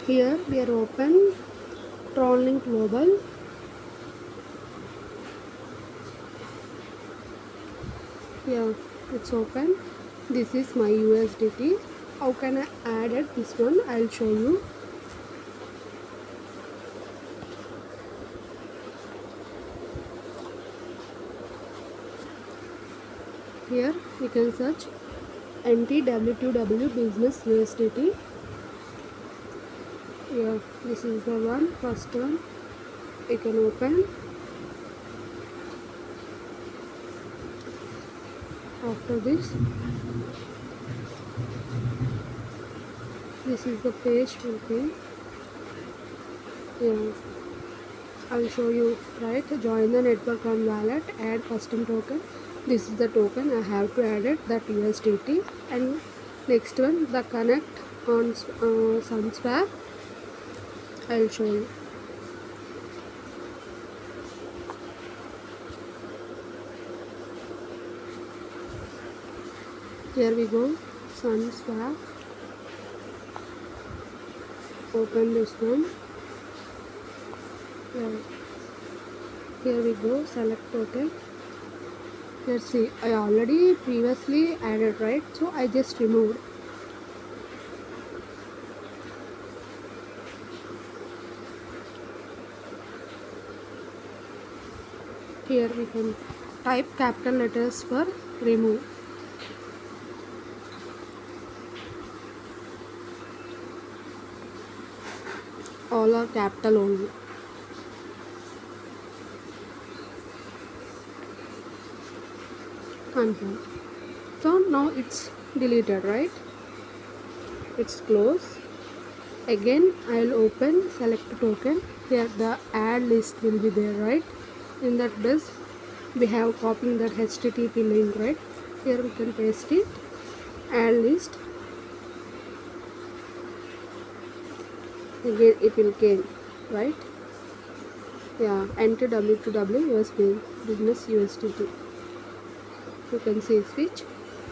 Here we are open Tronlink Global. Yeah, it's open. This is my USDT. How can I add it? This one I'll show you. Here we can search W2W business USDT. Yeah, this is the one, first one. We can open. After this is the page will be. Yeah, I'll show you, right? Join the network on wallet, add custom token. This is the token I have to add it, that USDT. And next one, the connect on Sunswap. I'll show you. Here we go, Sunswap. Open this one. Yeah. Here we go, select token. Here see, I already previously added, right? So I just removed. Here we can type capital letters for remove. All are capital only. Confirm. So now it's deleted, right? It's closed. Again I'll open select token. Here the add list will be there, right? In that list we have copied that HTTP link, right? Here we can paste it. Add list. Again it will came, right? Yeah, enter W2W USB business USDT. You can see switch.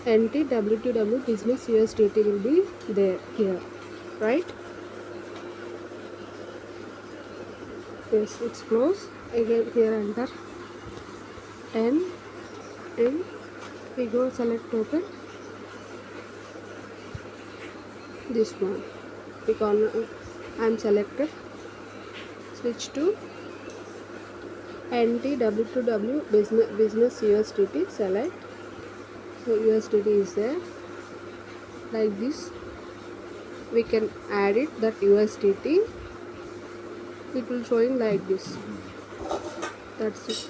Enter W2W business USDT will be there here, right? Yes, it's closed. Again here enter 10 and we go select token. This one. Because I'm selected. Switch to NT W2W business USDT. Select. So USDT is there. Like this. We can add it, that USDT. It will showing like this. That's it.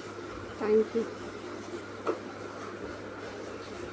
Thank you.